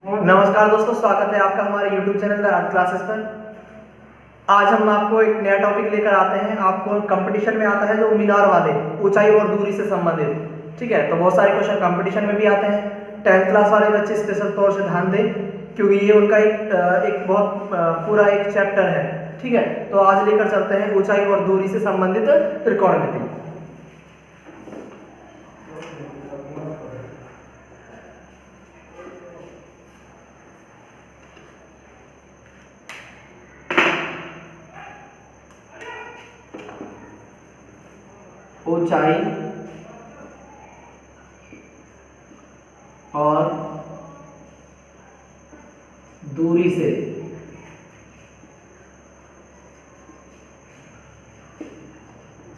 नमस्कार दोस्तों, स्वागत है आपका हमारे YouTube channel the art classes पर। आज हम आपको एक नया टॉपिक लेकर आते हैं। आपको कंपटीशन में आता है जो मीनार वाले, ऊंचाई और दूरी से संबंधित। ठीक है, तो बहुत सारे क्वेश्चन कंपटीशन में भी आते हैं। 10th क्लास वाले बच्चे स्पेशल तौर से ध्यान दें, क्योंकि ये उनका एक बहुत पूरा एक चैप्टर है। ठीक है, तो आज लेकर चलते हैं ऊंचाई और दूरी से संबंधित त्रिकोणमिति। ऊंचाई और दूरी से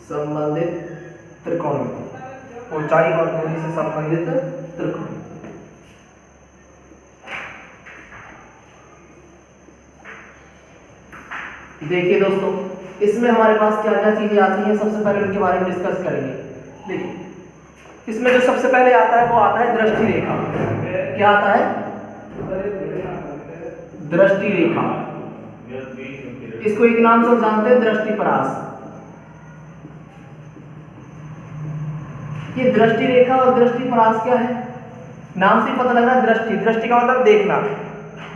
संबंधित त्रिकोणमिति। ऊंचाई और दूरी से संबंधित त्रिकोण। देखिए दोस्तों, इसमें हमारे पास क्या क्या चीजें आती हैं, सबसे पहले उनके बारे में डिस्कस करेंगे। देखिए, इसमें जो सबसे पहले आता है वो आता है दृष्टि रेखा। क्या आता है? दृष्टि रेखा। इसको एक नाम से जानते हैं, दृष्टिपरास। ये दृष्टि रेखा और दृष्टिपरास क्या है? नाम से पता लग रहा है। दृष्टि, दृष्टि का मतलब देखना।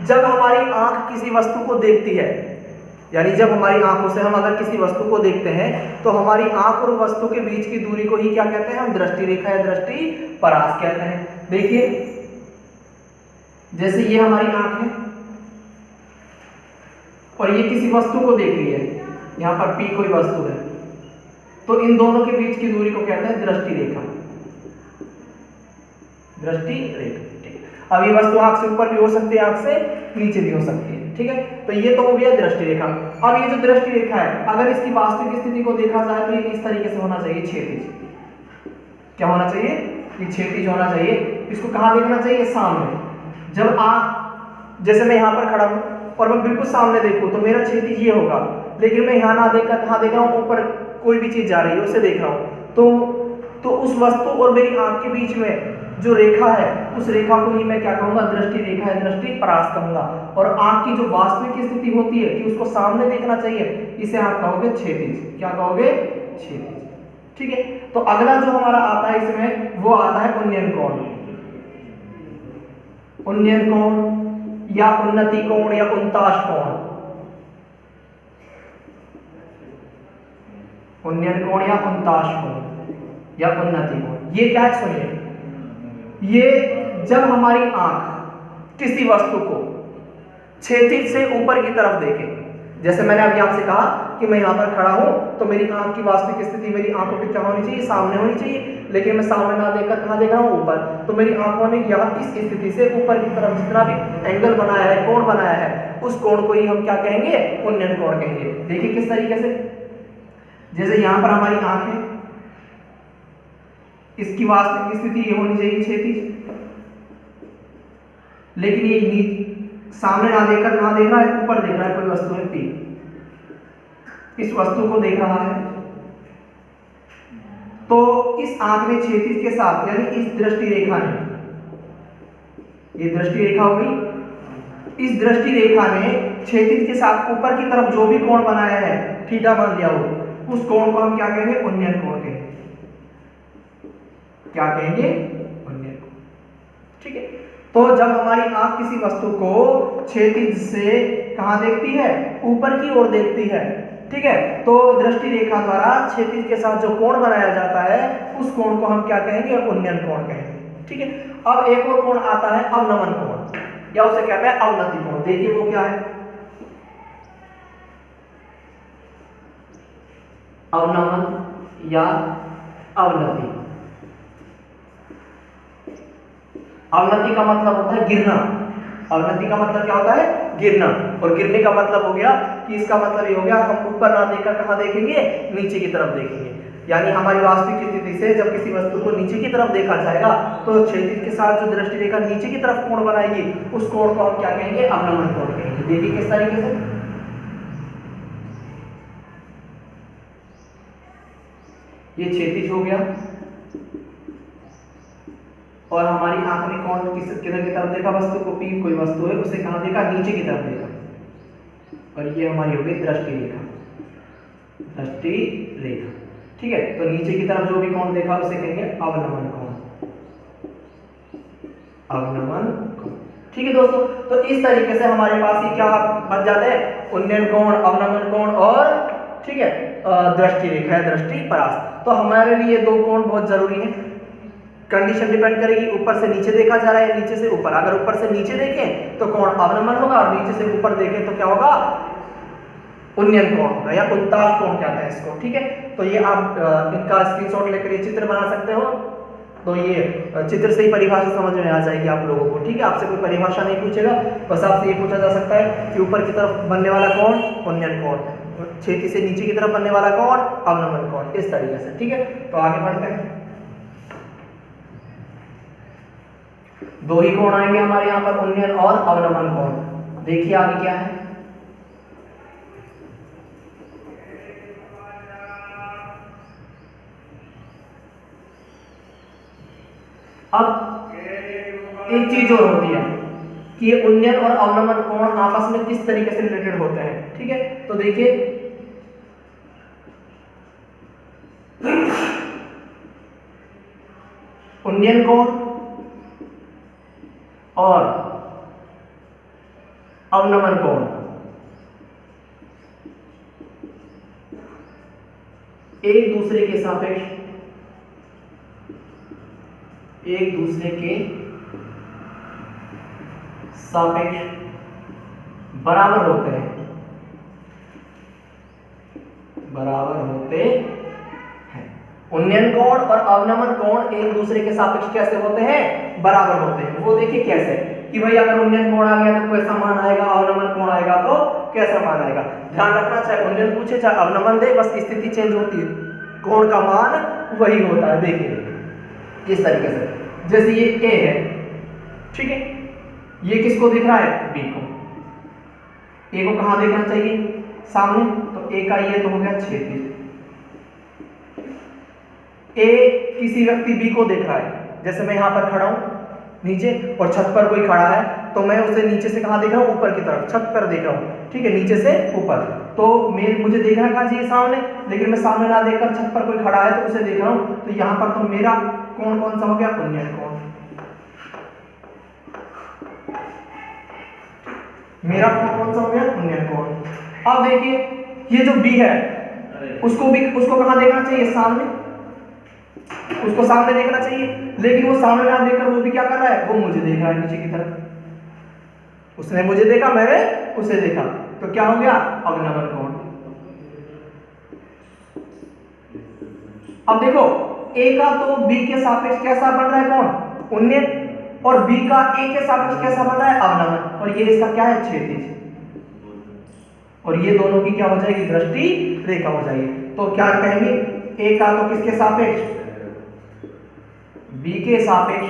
जब हमारी आंख किसी वस्तु को देखती है, यानी जब हमारी आंखों से हम अगर किसी वस्तु को देखते हैं, तो हमारी आंख और वस्तु के बीच की दूरी को ही क्या कहते हैं? हम दृष्टि रेखा या दृष्टि परास कहते हैं। देखिए, जैसे ये हमारी आंख है और ये किसी वस्तु को देख रही है, यहां पर P कोई वस्तु है, तो इन दोनों के बीच की दूरी को कहते हैं दृष्टि रेखा। दृष्टि रेखा। अब ये वस्तु आंख से ऊपर भी हो सकती है, आंख से नीचे भी हो सकती है। ठीक है, तो ये तो हो गया दृष्टि रेखा। अब ये जो दृष्टि रेखा है, अगर इसकी वास्तविक स्थिति को देखा जाए तो ये इस तरीके से होना चाहिए, क्षैतिज। क्या होना चाहिए? ये क्षैतिज होना चाहिए। इसको कहां देखना चाहिए? सामने। जब जैसे मैं यहां पर खड़ा हूं और मैं बिल्कुल सामने देखूं तो मेरा क्षैतिज ये होगा, लेकिन मैं यहां ना देखकर कहां देख रहा हूं? ऊपर कोई भी चीज जा रही है उसे देख रहा हूं, तो उस वस्तु और मेरी आंख के बीच में जो रेखा है, उस रेखा को ही मैं क्या कहूंगा? दृष्टि रेखा या दृष्टि परास कहूंगा। और आंख की जो वास्तविक स्थिति होती है कि उसको सामने देखना चाहिए, इसे आप कहोगे क्षैतिज। क्या कहोगे? क्षैतिज। ठीक है, तो अगला जो हमारा आता है इसमें, वो आता है उन्नयन कोण। उन्नयन कोण या उन्नति कोण या उनताश कोण। उन्नयन कोण या उनताश कोण या उन्नति कोण, ये क्या है? सुनिए, ये जब हमारी आंख किसी वस्तु को क्षैतिज से ऊपर की तरफ देखे, जैसे मैंने अभी आपसे कहा कि मैं यहां पर खड़ा हूं तो मेरी आंख की वास्तविक स्थिति मेरी आंखों पे क्या होनी चाहिए? सामने होनी चाहिए, लेकिन मैं सामने ना देखकर कहां देख रहा हूं? ऊपर। तो मेरी आंखों ने यहां इस स्थिति से ऊपर की तरफ जितना भी एंगल बनाया है, कोण बनाया है, उस कोण को ही हम क्या कहेंगे? उन्नयन कोण कहेंगे। देखिए किस तरीके से, जैसे यहां पर हमारी आंख है, इसकी वास्तविक स्थिति ये होनी चाहिए क्षैतिज, लेकिन ये सामने ना देखकर कहां देख रहा है? ऊपर देख रहा है। कोई वस्तु है P, इस वस्तु को देख रहा है, तो इस आंख ने क्षैतिज के साथ, यानी इस दृष्टि रेखा ने, ये दृष्टि रेखा हो गई, इस दृष्टि रेखा ने क्षैतिज के साथ ऊपर की तरफ जो भी कोण बनाया है, थीटा मान लिया हो, उस कोण को हम क्या कहेंगे? उन्नयन कोण कहेंगे। क्या कहेंगे? उन्नयन कोण। ठीक है, तो जब हमारी आंख किसी वस्तु को क्षैतिज से कहां देखती है? ऊपर की ओर देखती है। ठीक है, तो दृष्टि रेखा द्वारा क्षैतिज के साथ जो कोण बनाया जाता है, उस कोण को हम क्या कहेंगे? उन्नयन कोण कहेंगे। ठीक है, अब एक और कोण आता है अवनमन कोण, या उसे कहते हैं अवनति कोण। देखिए वो क्या है? अवनमन या अवनति। अवनति का मतलब होता है गिरना। अवनति का मतलब क्या होता है? गिरना। और गिरने का मतलब हो गया कि इसका मतलब ये हो गया, हम ऊपर ना देखकर कहां देखेंगे? नीचे की तरफ देखेंगे। यानी हमारी वास्तविक स्थिति से जब किसी वस्तु को नीचे की तरफ देखा जाएगा, तो क्षैतिज के साथ जो दृष्टि रेखा नीचे की तरफ कोण बनाएगी, उस कोण को हम क्या कहेंगे? अवनमन कोण कहेंगे। देखिए किस तरीके से, ये क्षैतिज हो गया और हमारी आंख ने कौन किधर की तरफ देखा वस्तु को, P कोई वस्तु है उसे कहाँ देखा, नीचे की तरफ देखा, और ये हमारी हो गई दृष्टि रेखा, दृष्टि रेखा। ठीक है, तो नीचे की तरफ जो भी कोण देखा उसे कहेंगे अवनमन कोण, अवनमन कोण। ठीक है दोस्तों, तो इस तरीके से हमारे पास ये क्या बन जाते हैं, उन्नयन कोण, अवनमन कोण और ठीक है दृष्टि रेखा है, दृष्टि परास। तो हमारे लिए दो कोण बहुत जरूरी है। कंडीशन डिपेंड करेगी ऊपर से नीचे देखा जा रहा है, नीचे से ऊपर। अगर ऊपर से नीचे देखें तो कोण अवनमन होगा, और नीचे से ऊपर देखें तो क्या होगा, उन्नयन कोण होगा, या उन्तास कोण कहते हैं इसको। ठीक है, तो ये आप इनका स्क्रीनशॉट लेकर ये चित्र बना सकते हो। तो ये चित्र से ही परिभाषा समझ में आ जाएगी आप लोगों को। ठीक है, आपसे कोई परिभाषा नहीं पूछेगा, बस आपसे ये पूछा जा सकता है कि ऊपर की तरफ बनने वाला कोण उन्नयन कोण, छेदी से नीचे की तरफ बनने वाला कोण अवनमन कोण, इस तरीके से। ठीक है, तो आगे बढ़ते हैं। दो ही कोण आएंगे हमारे यहाँ पर, उन्नयन और अवनमन कोण। देखिए आगे क्या है, अब एक चीज और होती है कि ये उन्नयन और अवनमन कोण आपस में किस तरीके से रिलेटेड होते हैं। ठीक है, तो देखिए उन्नयन कोण और अवनमन कोण एक दूसरे के सापेक्ष, एक दूसरे के सापेक्ष बराबर होते हैं, बराबर होते हैं। उन्नयन कोण और अवनमन कोण एक दूसरे के सापेक्ष कैसे होते हैं, बराबर होते हैं। वो देखिए कैसे, कि भाई अगर उन्नयन कोण आ गया तो कैसा मान आएगा, अवनमन कोण आएगा तो कैसा मान आएगा। ध्यान रखना, चाहे उन्नयन पूछे चाहे अवनमन दे, बस स्थिति चेंज होती है, कोण का मान वही होता है। देखिए इस तरीके से, जैसे ये A है, ठीक है, ये किसको दिख रहा है, B को। A को कहां देखना चाहिए, सामने, तो A का ये तो हो गया क्षैतिज। A किसी व्यक्ति B को देख रहा है, जैसे मैं यहां पर खड़ा हूं नीचे और छत पर कोई खड़ा है, तो मैं उसे नीचे से कहां देख रहा हूं, ऊपर की तरफ, छत पर देख रहा हूं। ठीक है, नीचे से ऊपर, तो मुझे देखना कहां चाहिए, सामने, लेकिन मैं सामने ना देखकर छत पर कोई खड़ा है तो उसे देख रहा हूं। तो यहां पर तो मेरा कोण कौन सा हो गया, उन्नयन कोण। मेरा कोण कौन सा हो गया, उन्नयन कोण। अब देखिए ये जो B है उसको कहां देखना चाहिए, सामने, उसको सामने देखना चाहिए, लेकिन वो सामने ना देखकर वो भी क्या कर रहा है, वो मुझे देख रहा है नीचे की तरफ। उसने मुझे देखा, मैंने उसे देखा, तो क्या हो गया, अवनमन कोण। अब देखो A का तो B के सापेक्ष कैसा बन रहा है कोण, उन्नयन, और B का A के सापेक्ष कैसा बन रहा है, अवनमन, और ये इसका क्या है, क्षैतिज। और ये दोनों की क्या हो जाएगी, दृष्टि रेखा हो जाएगी। तो क्या कहेंगे, A का तो किसके सापेक्ष, B के सापेक्ष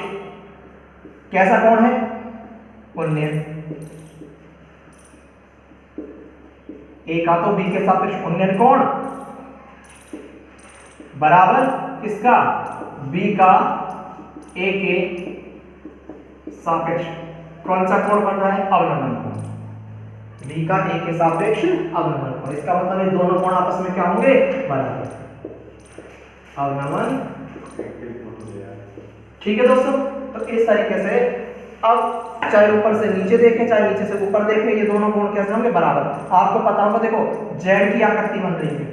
कैसा कोण है, उन्नयन। A का तो B के सापेक्ष उन्नयन कोण बराबर किसका, B का A के सापेक्ष कौन सा कोण बन रहा है, अवनमन कोण। B का A के सापेक्ष अवनमन कोण, इसका मतलब ये दोनों कोण आपस में क्या होंगे, बराबर, अवनमन। ठीक है दोस्तों, तो इस तरीके से अब चाहे ऊपर से नीचे देखें चाहे नीचे से ऊपर देखें, ये दोनों कोण कैसे होंगे, बराबर। आपको पता होगा, देखो Z की आकृति बन रही है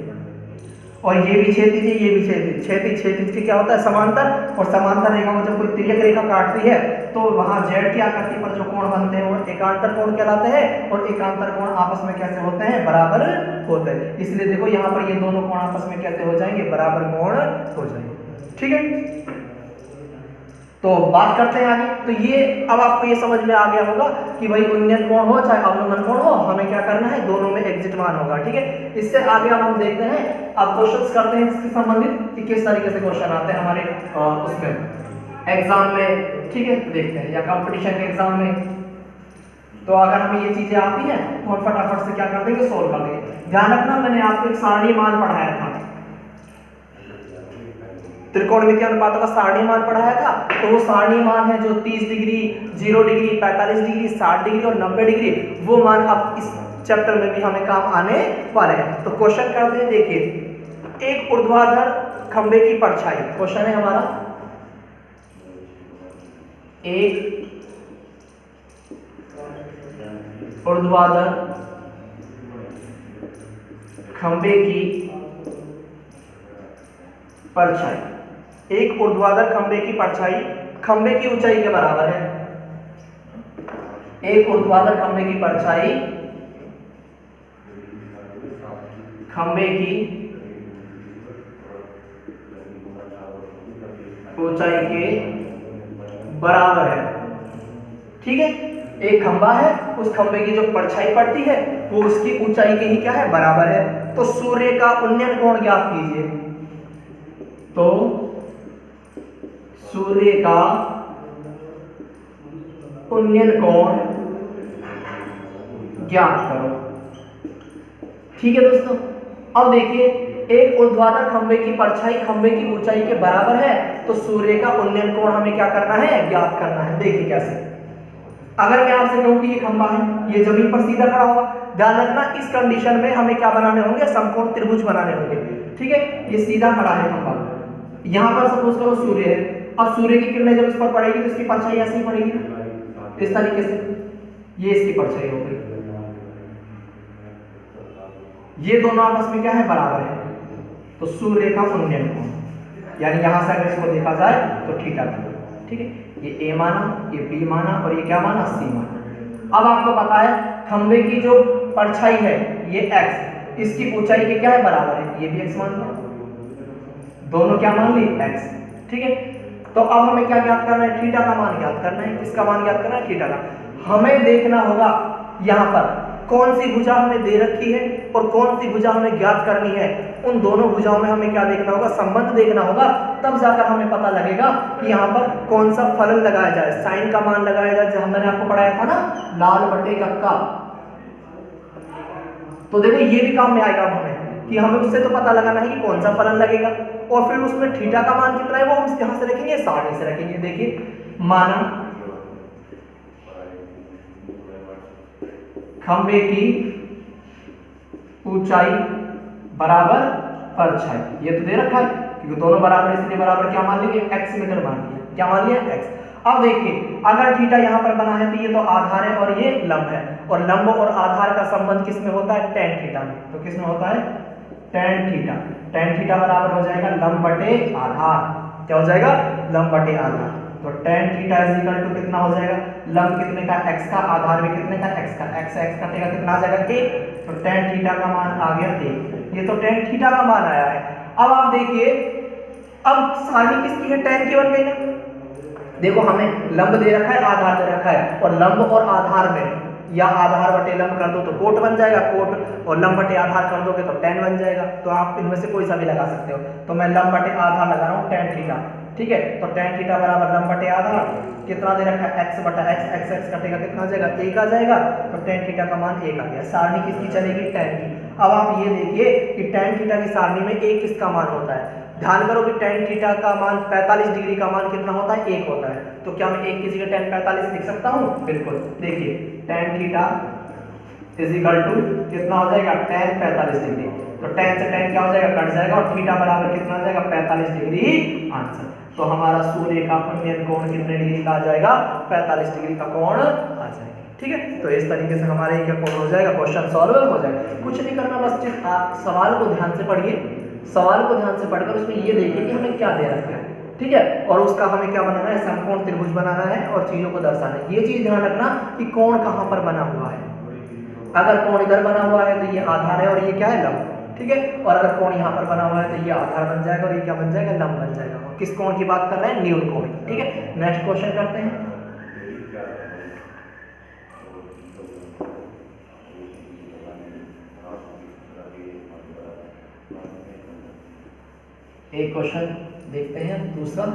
और ये भी क्षैतिज है, ये भी क्षैतिज। क्षैतिज की क्या होता है, समांतर, और समांतर रेखा को जब कोई तिर्यक रेखा काटती है तो वहां Z की आकृति पर जो कोण बनते हैं वो एकांतर कोण कहलाते हैं, और एकांतर कोण आपस में कैसे होते हैं, बराबर होते हैं। इसलिए देखो यहाँ पर ये दोनों कोण आपस में कैसे हो जाएंगे, बराबर कोण हो जाएंगे। ठीक है, तो बात करते हैं आगे। तो ये अब आपको ये समझ में आ गया होगा कि भाई उन्नयन कोण हो चाहे अवनमन कोण हो, हमें क्या करना है, दोनों में एग्जिट मान होगा। ठीक है, इससे आगे अब हम देखते हैं, अब क्वेश्चंस करते हैं इसके संबंधित कि किस तरीके से क्वेश्चन आते हैं हमारे उसमें एग्जाम में। ठीक है, देखते हैं, या कंपटीशन के एग्जाम में। तो अगर हमें ये चीजें आती हैं तो हम फटाफट से क्या कर देंगे, सोल्व कर देंगे। ध्यान रखना, मैंने आपको एक सारणी मान पढ़ाया था, त्रिकोणमितीय अनुपातों का सारणी मान पढ़ाया था, तो वो सारणी मान है जो 30 डिग्री, 0 डिग्री, 45 डिग्री, 60 डिग्री और 90 डिग्री, वो मान अब इस चैप्टर में भी हमें काम आने वाले हैं। तो क्वेश्चन करते हैं, देखिए एक ऊर्ध्वाधर खंबे की परछाई, क्वेश्चन है हमारा एक ऊर्ध्वाधर खंबे की परछाई, एक ऊर्ध्वाधर खंबे की परछाई खंबे की ऊंचाई के बराबर है। एक ऊर्ध्वाधर खंबे की परछाई खंबे की ऊंचाई के बराबर है। ठीक है, एक खंबा है, उस खंबे की जो परछाई पड़ती है वो उसकी ऊंचाई के ही क्या है, बराबर है। तो सूर्य का उन्नयन कोण ज्ञात कीजिए। तो सूर्य का उन्नयन कोण ज्ञात करो। ठीक है दोस्तों, अब देखिए एक ऊर्ध्वाधर खंबे की परछाई खंबे की ऊंचाई के बराबर है, तो सूर्य का उन्नयन कोण हमें क्या करना है, ज्ञात करना है। देखिए कैसे, अगर मैं आपसे कहूं कि ये खंबा है, ये जमीन पर सीधा खड़ा होगा, ध्यान रखना इस कंडीशन में हमें क्या बनाने होंगे, समकोण त्रिभुज बनाने होंगे। ठीक है, ये सीधा खड़ा है खंबा, यहां पर सपोज करो सूर्य है। अब सूर्य की किरणें जब इस पर पड़ेगी तो इसकी परछाई ऐसे ही पड़ेगी ना, इस तरीके से, ये इसकी परछाई हो गई। ये दोनों आपस में क्या है, बराबर है। तो सूर्य का उन्नयन कोण, यानी यहां से अगर इसको देखा जाए तो थीटा का, ठीक है, ये ए माना, ये बी माना और ये क्या माना, सी माना। अब आपको पता है खंबे की जो परछाई है ये x, इसकी ऊंचाई के क्या है, बराबर है, ये भी x मान लिया, दोनों क्या मान ली, x। ठीक है, तो अब हमें क्या ज्ञात करना है, थीटा का मान ज्ञात करना है। किसका मान ज्ञात करना है, थीटा का। हमें देखना होगा यहाँ पर कौन सी भुजा हमें दे रखी है और कौन सी भुजा हमें ज्ञात करनी है। उन दोनों भुजाओं में हमें क्या देखना होगा, संबंध देखना होगा, तब जाकर हमें पता लगेगा कि यहाँ पर कौन सा फलन लगाया जाए, साइन का मान लगाया जाए, जहां मैंने आपको पढ़ाया था ना लाल बटे कक्का। तो देखो ये भी काम में आएगा हमें कि हमें उससे तो पता लगाना है कि कौन सा फलन लगेगा, और फिर उसमें थीटा का मान कितना है वो हम यहां से रखेंगे, सारणी से रखेंगे। देखिए माना खंबे की ऊंचाई बराबर परछाई, ये तो दे रखा है क्योंकि दोनों बराबर, इसलिए बराबर क्या मान लेंगे, x मीटर मान लिया। क्या मान लिया, x। अब देखिए अगर थीटा यहां पर बना है तो ये तो आधार है और ये लंब है, और लंब और आधार का संबंध किस में होता है, tan थीटा में। तो किस में होता है, tan थीटा। tan थीटा बराबर हो जाएगा लंब बटे आधार। क्या हो जाएगा, लंब बटे आधार। तो tan theta is equal to कितना हो जाएगा, लंब कितने का, x का, आधार में कितने का, x का, x से x कटेगा कितना आ जाएगा, 1। तो tan थीटा का मान आ गया 1। ये तो tan थीटा का मान आया है। अब आप देखिए, अब सारणी किसकी है, tan की बन गई ना। देखो हमें लंब दे रखा है, आधार दे रखा है, और लंब और आधार में या आधार बटे लंब कर दो तो कोट बन जाएगा कोट, और लंब बटे आधार कर दोगे तो tan बन जाएगा। तो आप इनमें से कोई सा भी लगा सकते हो। तो मैं लंब बटे आधार लगा रहा हूँ tan थीटा। ठीक है, तो tan थीटा बराबर लंब बटे आधार, कितना दे रखा है, x बटा x, x x कटेगा कितना आ जाएगा, 1 आ जाएगा। तो tan थीटा का मान 1 आ गया। सारणी किसकी चलेगी, tan की। अब आप ये देखिए कि tan थीटा की सारणी में 1 किसका मान होता है। ध्यान करो कि tan थीटा का मान 45 डिग्री का मान कितना होता है, 1 होता है। तो क्या मैं 1 की जगह tan 45 लिख सकता हूँ, बिल्कुल। देखिए tan theta is equal to कितना हो जाएगा, tan 45 डिग्री। तो tan से tan क्या हो जाएगा, कट जाएगा, और थीटा बराबर कितना आ जाएगा, 45 डिग्री आंसर। तो हमारा सूर्य का उन्नयन कोण कितने डिग्री का आ जाएगा, 45 डिग्री का कोण आ जाएगा। ठीक है, तो इस तरीके से हमारे क्या कोण हो जाएगा, क्वेश्चन सॉल्व हो जाएगा। कुछ नहीं करना, बस आप सवाल को ध्यान से पढ़िए, सवाल को ध्यान से पढ़कर उसमें ये देखिए कि हमें क्या दे रखा है। ठीक है, और उसका हमें क्या बनाना है, समकोण त्रिभुज बनाना है और चीजों को दर्शाना है। ये चीज ध्यान रखना कि कोण कहां पर बना हुआ है। अगर कोण इधर बना हुआ है तो ये आधार है और ये क्या है, लंब। ठीक है, और अगर कोण यहाँ पर बना हुआ है तो ये आधार बन जाएगा और ये क्या बन जाएगा, लंब बन जाएगा। और किस कोण की बात कर रहे हैं, न्यून कोण। ठीक है, नेक्स्ट क्वेश्चन करते हैं। एक क्वेश्चन देखते हैं, दूसरा।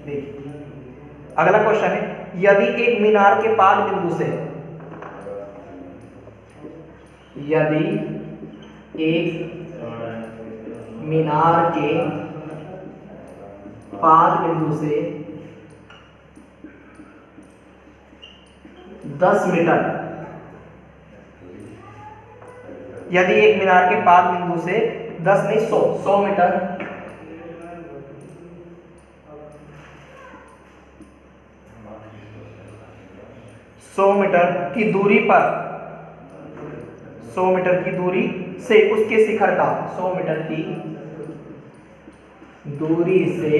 देखिए अगला क्वेश्चन है, यदि एक मीनार के पाद बिंदु से, यदि एक मीनार के पाद बिंदु से 10 मीटर, यदि एक मीनार के पाद बिंदु से 10 नहीं 100 मीटर की दूरी पर, 100 मीटर की दूरी से उसके शिखर का, 100 मीटर की दूरी से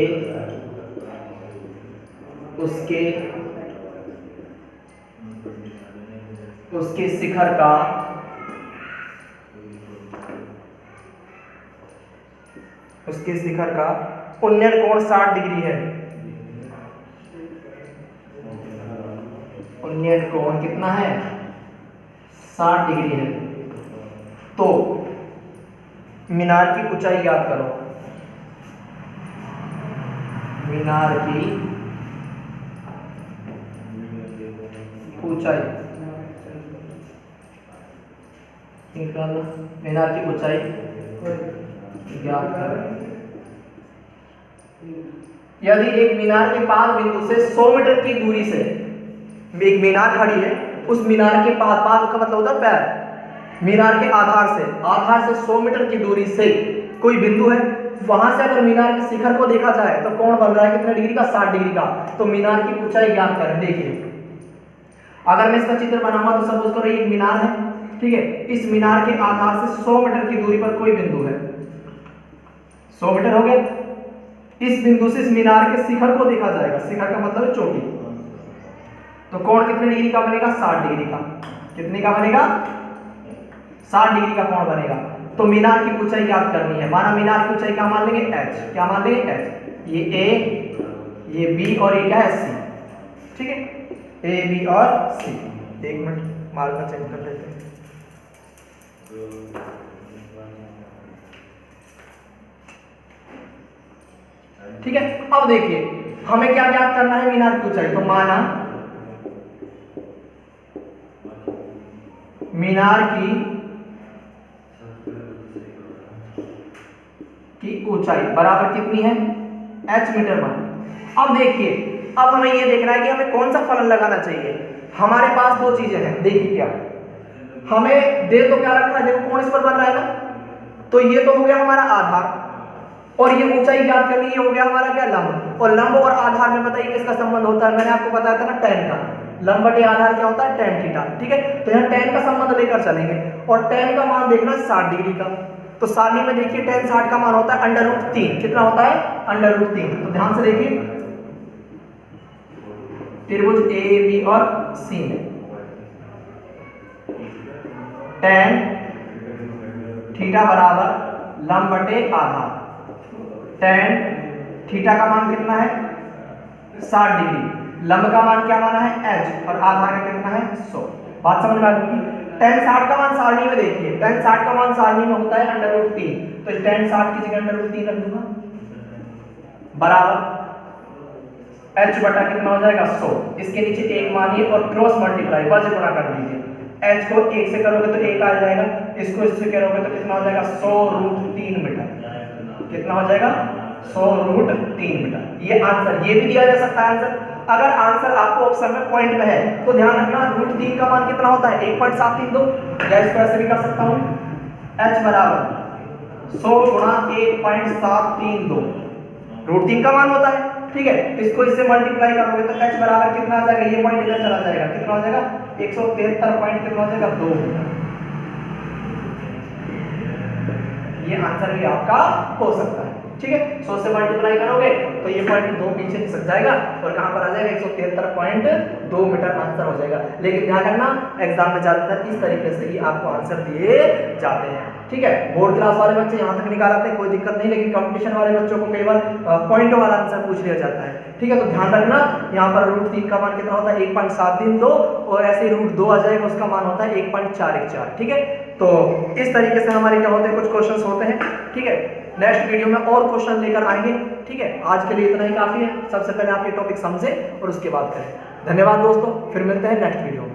उसके शिखर का उन्नयन कोण 60 डिग्री है। उन्नयन कोण कितना है? 60 डिग्री है। तो मीनार की ऊंचाई याद करो। मीनार की ऊंचाई निकालो। मीनार की ऊंचाई याद करो। यदि एक मीनार के पाद बिंदु से 100 मीटर की दूरी से एक मीनार खड़ी है, उस मीनार के पाद का मतलब होता है पैर, मीनार के आधार से 100 मीटर की दूरी से कोई बिंदु है, वहां से अगर मीनार के शिखर को देखा जाए तो कोण बन रहा है कितने डिग्री का? 60 डिग्री का। तो मीनार की ऊंचाई ज्ञात करें। देखिए, अगर मैं इसका चित्र बनाऊंगा तो सपोज करो ये मीनार है, ठीक है। इस मीनार के आधार से 100 मीटर की दूरी पर कोई बिंदु है, 100 मीटर हो गया। इस बिंदु से इस मीनार के शिखर को देखा जाएगा, शिखर का मतलब है चोटी। तो कोण कितने डिग्री का बनेगा? 60 डिग्री का। कितने का बनेगा? 60 डिग्री का कोण बनेगा। तो मीनार की ऊंचाई याद करनी है। माना मीनार की ऊंचाई क्या मान लेंगे? h। क्या मान लेंगे? h। ये a, ये b और ये क्या है? c। ठीक है, a, b और c। एक मिनट मार्कर चेंज कर लेते हैं। ठीक है, अब देखिए हमें क्या याद करना है? मीनार की ऊंचाई। तो माना मीनार की ऊंचाई बराबर कितनी है? h मीटर मान। अब देखिए, अब हमें ये देखना है कि हमें कौन सा फलन लगाना चाहिए। हमारे पास दो चीजें हैं। देखिए क्या हमें दे तो क्या रखा है? देखो कोण इस पर बन रहा है ना, तो ये तो हो गया हमारा आधार, और ये ऊंचाई ज्ञात करनी, ये हो गया हमारा क्या? लंब। और लंब और आधार में बताइए किसका संबंध होता है? मैंने आपको बताया था ना, tan का। लंब बटे आधार क्या होता है? tan theta. ठीक है, तो यहाँ tan का संबंध लेकर चलेंगे, और tan का मान देखना 60 डिग्री का। तो सारणी में देखिए tan 60 का मान होता है √3। कितना होता है? √3। तो ध्यान से देखिए, त्रिभुज ए बी और सी में tan थीटा बराबर लंब बटे आधार। tan थीटा का मान कितना है? 60 डिग्री। लंब का मान क्या माना है? h, और आधार का कितना है? 100। बात समझ में आ गई? tan 60 का मान सारणी में देखिए, tan 60 का मान सारणी में होता है √3। तो tan 60 की जगह √3 रख दूंगा, बराबर h बटा कितना हो जाएगा? 100। इसके नीचे 1 मानिए और क्रॉस मल्टीप्लाई वज्र गुणा कर दीजिए। h को 1 से करोगे तो 1 आ जाएगा, इसको इससे करोगे तो कितना हो जाएगा? 100√3 मीटर। कितना हो जाएगा? 100√3 मीटर। ये आंसर, ये भी दिया जा सकता है आंसर। अगर आंसर आपको ऑप्शन में पॉइंट में है तो ध्यान रखना √3 का मान कितना होता है? 1.732। या इसको ऐसे भी कर सकता हूं, h बराबर 100 गुणा 1.732 √3 का मान होता है। ठीक है, इसको इससे मल्टीप्लाई करोगे तो h बराबर कितना आ जाएगा? ये पॉइंट इधर चला जाएगा, कितना हो जाएगा? 173 पॉइंट कितना हो जाएगा? 2 मीटर। ये आंसर भी आपका हो सकता है। ठीक है, 100 से मल्टीप्लाई करोगे तो ये पॉइंट 2 पीछे खिसक जाएगा और कहां पर आ जाएगा? 173.2 मीटर आंसर हो जाएगा। लेकिन ध्यान रखना एग्जाम में ज्यादातर इस तरीके से ही आपको आंसर दिए जाते हैं। ठीक है, बोर्ड क्लास वाले बच्चे यहां तक निकाल आते हैं, कोई दिक्कत नहीं, लेकिन कंपटीशन वाले बच्चों को कई बार पॉइंट वाला आंसर पूछ लिया जाता है। ठीक है, तो ध्यान रखना यहाँ पर √3 का मान कितना होता है? 1.732, और ऐसे ही √2 आ जाएगा, उसका मान होता है 1.414। ठीक है, तो इस तरीके से हमारे क्या होते हैं? कुछ क्वेश्चंस होते हैं। ठीक है, नेक्स्ट वीडियो में और क्वेश्चन लेकर आएंगे। ठीक है, आज के लिए इतना ही काफी है। सबसे पहले आप ये टॉपिक समझे और उसके बाद करें। धन्यवाद दोस्तों, फिर मिलते हैं नेक्स्ट वीडियो में।